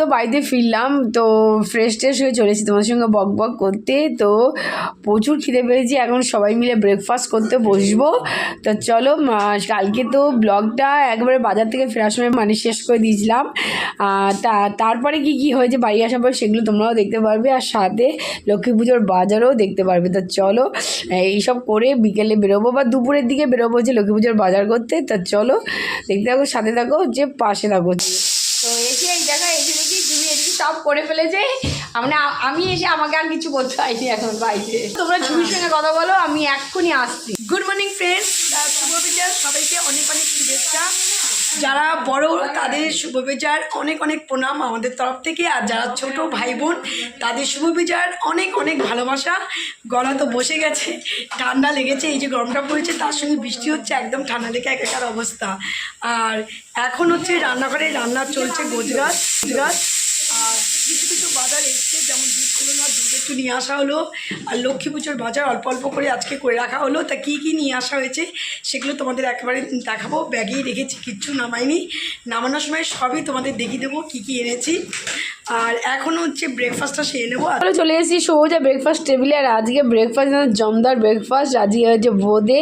তো বাড়িতে ফিরলাম, তো ফ্রেশ ট্রেশ হয়ে চলেছি তোমাদের সঙ্গে বক বক করতে। তো প্রচুর খিদে পেয়েছি, এখন সবাই মিলে ব্রেকফাস্ট করতে বসবো। তো চলো, কালকে তো ব্লগটা একবারে বাজার থেকে ফেরার সময় শেষ করে দিয়েছিলাম। তারপরে কি হয়েছে বাড়ি আসার পর সেগুলো তোমরাও দেখতে পারবে, আর সাথে লক্ষ্মী পুজোর বাজারও দেখতে পারবে। তো চলো এইসব করে বিকেলে বেরোবো বা দুপুরের দিকে বেরোবো যে লক্ষ্মী পুজোর বাজার করতে। তা চলো দেখতে থাকো, সাথে থাকো, যে পাশে থাকো। তো এসে এই জায়গায় এসে দেখি তুমি এদিকে সব করে ফেলেছে, মানে আমি এসে আমাকে আর কিছু বলতে হয়নি এখন বাইরে। তোমরা ঝুমির সঙ্গে কথা বলো, আমি এক্ষুনি আসছি। গুড মর্নিং ফ্রেন্ডস, শুভ বিজয় সবাইকে অনেক অনেক শুভেচ্ছা। যারা বড় তাদের শুভ বিজয়ের অনেক অনেক প্রণাম আমাদের তরফ থেকে, আর যারা ছোট ভাই বোন তাদের শুভ বিজয়ের অনেক অনেক ভালোবাসা। গলা তো বসে গেছে, ঠান্ডা লেগেছে, এই যে গরমটা পড়েছে তার সঙ্গে বৃষ্টি হচ্ছে, একদম ঠান্ডা লেগে একাকার অবস্থা। আর এখন হচ্ছে রান্নাঘরে রান্না চলছে গোজগাছ। আর কিছু কিছু বাজার এসছে, যেমন দুধ খুলনা দুধ একটু নিয়ে আসা হলো, আর লক্ষ্মী পুজোর বাজার অল্প অল্প করে আজকে করে রাখা হলো। তা কী কী নিয়ে আসা হয়েছে সেগুলো তোমাদের একেবারে দেখাবো। ব্যাগেই রেখেছি, কিচ্ছু নামাইনি, নামানোর সময় সবই তোমাদের দেখিয়ে দেবো কী কী এনেছি। আর এখন হচ্ছে ব্রেকফাস্টটা সেরে নেবো। চলে এসেছি সোজা ব্রেকফাস্ট টেবিলে, আর আজকে ব্রেকফাস্ট জমদার ব্রেকফাস্ট। আজকে হচ্ছে বোঁদে,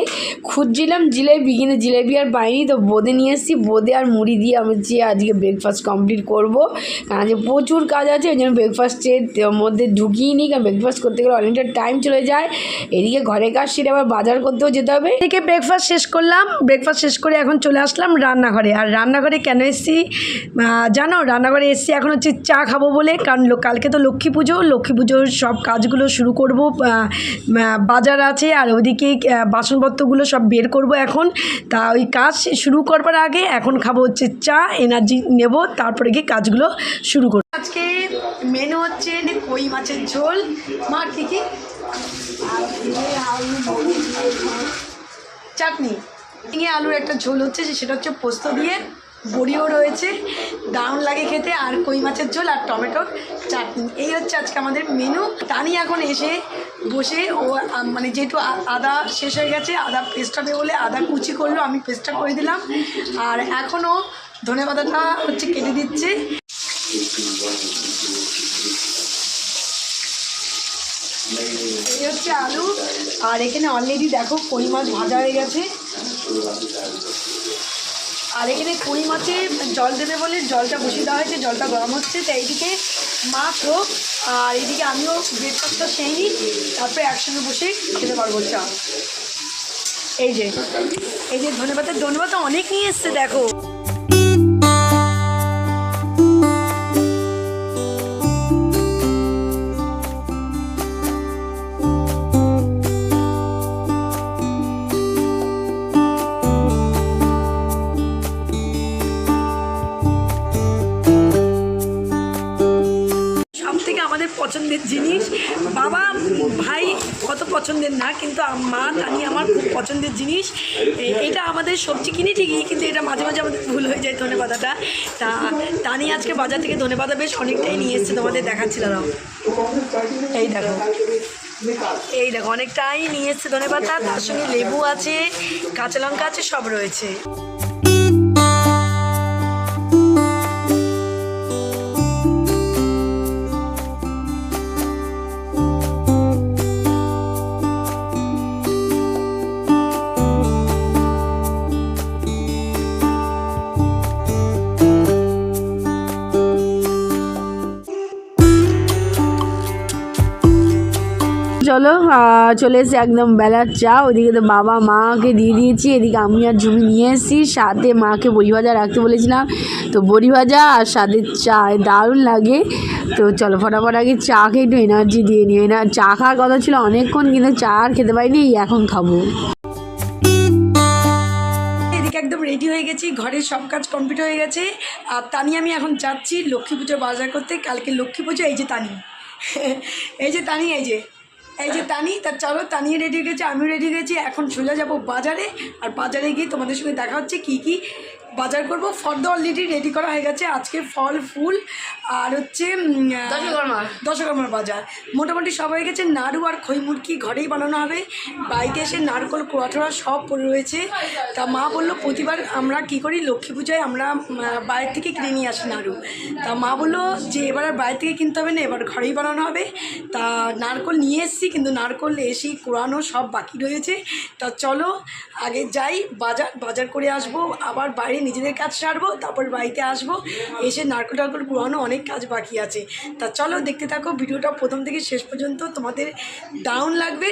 খুঁজছিলাম জিলেবি কিন্তু জিলেবি আর পাইনি, তো বোঁদে নিয়ে এসেছি। বোঁদে আর মুড়ি দিয়ে আমি আজকে ব্রেকফাস্ট কমপ্লিট করবো, কারণ আজকে প্রচুর কাজ আছে, ওই জন্য ব্রেকফাস্টের মধ্যে ঢুকিয়ে নিই, কারণ ব্রেকফাস্ট করতে গেলে অনেকটা টাইম চলে যায়। এদিকে ঘরে কাজ সেরে আবার বাজার করতেও যেতে হবে। এদিকে ব্রেকফাস্ট শেষ করলাম, ব্রেকফাস্ট শেষ করে এখন চলে আসলাম রান্নাঘরে। আর রান্নাঘরে কেন এসেছি জানো? রান্নাঘরে এসেছি এখন হচ্ছে চা খাবো বলে, কারণ কালকে তো লক্ষ্মী পুজো, লক্ষ্মী পুজোর সব কাজগুলো শুরু করব, বাজার আছে, আর ওদিকে বাসনপত্রগুলো সব বের করব এখন। তা ওই কাজ শুরু করবার আগে এখন খাবো হচ্ছে চা, এনার্জি নেব, তারপরে গিয়ে কাজগুলো শুরু করব। আজকে মেনু হচ্ছে কই মাছের ঝোল, মা ঠিকই চাটনি, আলুর একটা ঝোল হচ্ছে, সেটা হচ্ছে পোস্ত দিয়ে, বড়িও রয়েছে, দারুণ লাগে খেতে, আর কই মাছের ঝোল আর টমেটোর চাটনি। এই হচ্ছে আজকে আমাদের মেনু। টানি এখন এসে বসে ও মানে যেহেতু আদা শেষ হয়ে গেছে, আদা পেস্টটা দেবে বলে আদা কুচি করলো, আমি পেস্টটা করে দিলাম। আর এখনও ধনেপাতাটা হচ্ছে কেটে দিচ্ছে। এই হচ্ছে আলু, আর এখানে অলরেডি দেখো কই মাছ ভাজা হয়ে গেছে। আর এখানে কই মাছে জল দেবে বলে জলটা বসিয়ে দেওয়া হয়েছে, জলটা গরম হচ্ছে। তো এইদিকে মাছ হোক, আর এইদিকে আমিও ব্রেকফাস্টটা সেই নিই, তারপরে একসঙ্গে বসে খেতে পারবো চা। এই যে ধনেপাতা অনেক নিয়ে এসছে দেখো। পছন্দের জিনিস, বাবা ভাই কত পছন্দের না, কিন্তু মা টানি আমার খুব পছন্দের জিনিস। এটা আমাদের সবজি কিনি ঠিকই, কিন্তু এটা মাঝে মাঝে আমাদের ভুল হয়ে যায় ধনেপাতাটা। তা টানি আজকে বাজার থেকে ধনেপাতা বেশ অনেকটাই নিয়ে এসছে, তোমাদের দেখাচ্ছিল না। এই দেখো অনেকটাই নিয়ে এসছে ধনেপাতা, তার সঙ্গে লেবু আছে, কাঁচা লঙ্কা আছে, সব রয়েছে। চলো চলে এসেছি একদম বেলার চা। ওইদিকে তো বাবা মাকে দিয়ে দিয়েছি, এদিকে আমি আর ঝুমি নিয়ে এসেছি। সাথে মাকে বড়ি ভাজা রাখতে বলেছিলাম, তো বড়ি ভাজা আর সাথে চা দারুণ লাগে। তো চলো ফটাফট আগে চা খেয়ে একটু এনার্জি দিয়ে নিই। না চা খাওয়ার কথা ছিল অনেকক্ষণ, কিন্তু চা আর খেতে পারিনি, এখন খাবো। এদিকে একদম রেডি হয়ে গেছি, ঘরের সব কাজ কমপ্লিট হয়ে গেছে। আর তানি আমি এখন যাচ্ছি লক্ষ্মী পুজোর বাজার করতে। কালকে লক্ষ্মী পুজো, এই যে তানি এই যে তানি এই যে তানি। তা চলো, তানিয়ে রেডি হয়ে গেছে, আমিও রেডি হয়ে গেছি। এখন চলে যাব বাজারে, আর বাজারে গিয়ে তোমাদের সঙ্গে দেখা হচ্ছে কী কী বাজার করবো। ফর্দ অলরেডি রেডি করা হয়ে গেছে, আজকে ফল ফুল আর হচ্ছে দশকর্মার বাজার মোটামুটি সব হয়ে গেছে। নাড়ু আর খই মুরগি ঘরেই বানানো হবে। বাড়িতে এসে নারকল কোয়াঠোরা সব পড়ে রয়েছে। তা মা বললো প্রতিবার আমরা কি করি লক্ষ্মী পূজায় আমরা বাইরে থেকে কিনে নিয়ে আসি নাড়ু। তা মা বললো যে এবার আর বাইরে থেকে কিনতে হবে না, এবার ঘরেই বানানো হবে। তা নারকল নিয়ে এসেছি, কিন্তু নারকল এসে কোরানো সব বাকি রয়েছে। তা চলো আগে যাই বাজার করে আসবো, আবার বাইরে নিজেদের কাজ সারবো, তারপর বাড়িতে আসবো, এসে নারকল টারকল কুড়ানো অনেক কাজ বাকি আছে। তা চলো দেখতে থাকো ভিডিওটা প্রথম থেকে শেষ পর্যন্ত, তোমাদের দারুণ লাগবে।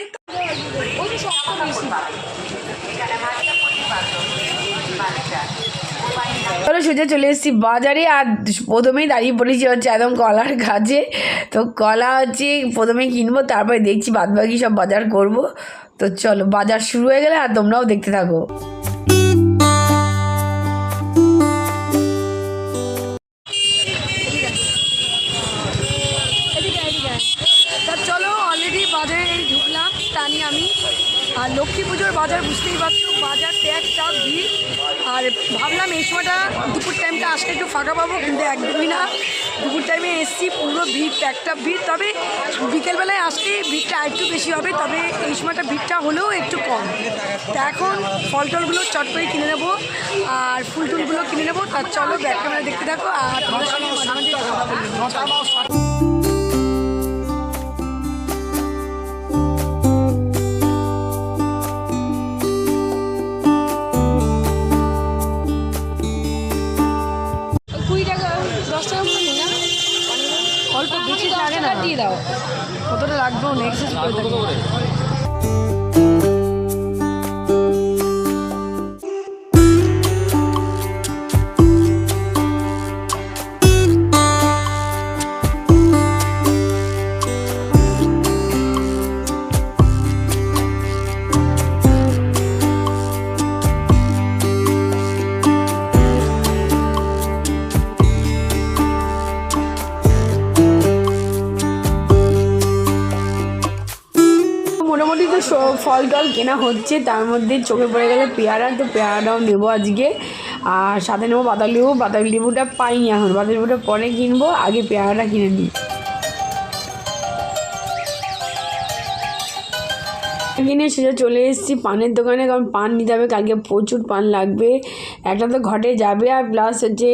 চলো সোজা চলে এসেছি বাজারে, আর প্রথমেই দাঁড়িয়ে পড়েছি হচ্ছে একদম কলার গাছে। তো কলা হচ্ছে প্রথমে কিনবো, তারপরে দেখছি বাদবাকি সব বাজার করব। তো চলো বাজার শুরু হয়ে গেলে আর তোমরাও দেখতে থাকো। তা চলো অলরেডি বাজারে ঢুকলাম, তা নিয়ে আমি আর লক্ষ্মী পুজোর বাজার বুঝতেই পারছো, বাজার একটা ভিড়। আর ভাবলাম এই সময়টা দুপুর টাইমটা আসলে একটু ফাঁকা পাবো, কিন্তু একদমই না। দুপুর টাইমে এসছি পুরো ভিড়, একটা ভিড়। তবে বিকেলবেলায় আসলে ভিড়টা একটু বেশি হবে, তবে এই সময়টা ভিড়টা হলেও একটু কম। তা এখন ফল টলগুলো চট করে কিনে নেবো আর ফুল টুলগুলো কিনে নেবো। তার চলো ব্যাক ক্যামেরা দেখতে থাকো আর তোমাদের সঙ্গে মাঝে মাঝে কথা বলবো। অল্প বেশি লাগে না, দিয়ে দাও কতটা লাগবে নেক্সট করে। মোটামুটি তো ফল টল কেনা হচ্ছে, তার মধ্যে চোখে পড়ে গেলে পেয়ারা। তো পেয়ারাটাও নেবো আজকে, আর সাথে নেবো বাতাবি লেবুটা পাইনি এখন, বাতাবি লেবুটা পরে কিনবো, আগে পেয়ারাটা কিনে নিই। কিনে সেটা চলে এসেছি পানের দোকানে, কারণ পান নিতে হবে, কালকে প্রচুর পান লাগবে। একটা তো ঘটে যাবে, আর প্লাস হচ্ছে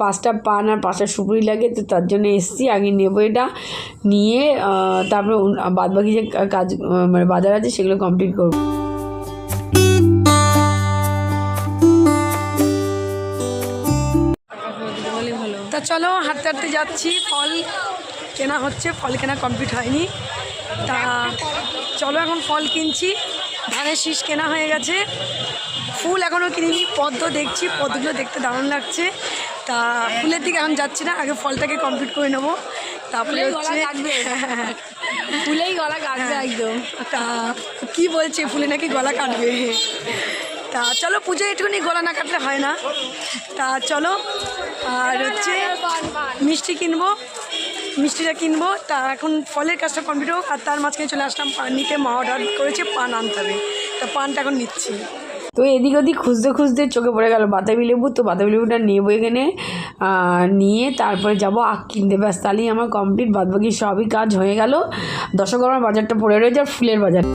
5টা পান আর 5টা সুপুরি লাগে। তো তার জন্য এসেছি, আগে নেবো এটা, নিয়ে তারপরে বাদবাকি যে কাজ মানে বাজার আছে সেগুলো কমপ্লিট করবো। তা চলো হাঁটতে হাঁটতে যাচ্ছি, ফল কেনা হচ্ছে, ফল কেনা কমপ্লিট হয়নি। তা চলো এখন ফল কিনছি। ধানের শীষ কেনা হয়ে গেছে, ফুল এখনও কিনিনি, পদ্ম দেখছি, পদ্মগুলো দেখতে দারুণ লাগছে। তা ফুলের দিকে এখন যাচ্ছি না, আগে ফলটাকে কমপ্লিট করে নেবো, তারপরে হচ্ছে ফুলেই গলা কাটবে একদম। তা কী বলছে ফুলে নাকি গলা কাটবে। তা চলো পুজোয় একটুখানি গলা না কাটলে হয় না। তা চলো আর হচ্ছে মিষ্টিটা কিনবো। তা এখন ফলের কাজটা কমপ্লিট হোক, আর তার মাঝখানে চলে আসলাম পান নিতে। মা অর্ডার করেছে পান আনতে হবে, তা পানটা এখন নিচ্ছি। তো এদিক ওদিক খুঁজতে খুঁজতে চোখে পড়ে গেল বাতাবি লেবু। তো বাতাবি লেবুটা নেবো এখানে, নিয়ে তারপরে যাবো আখ কিনতে। ব্যাস তাহলেই আমার কমপ্লিট, বাদবাকি সবই কাজ হয়ে গেল। দশকর্মার বাজারটা পড়ে রয়েছে আর ফুলের বাজার।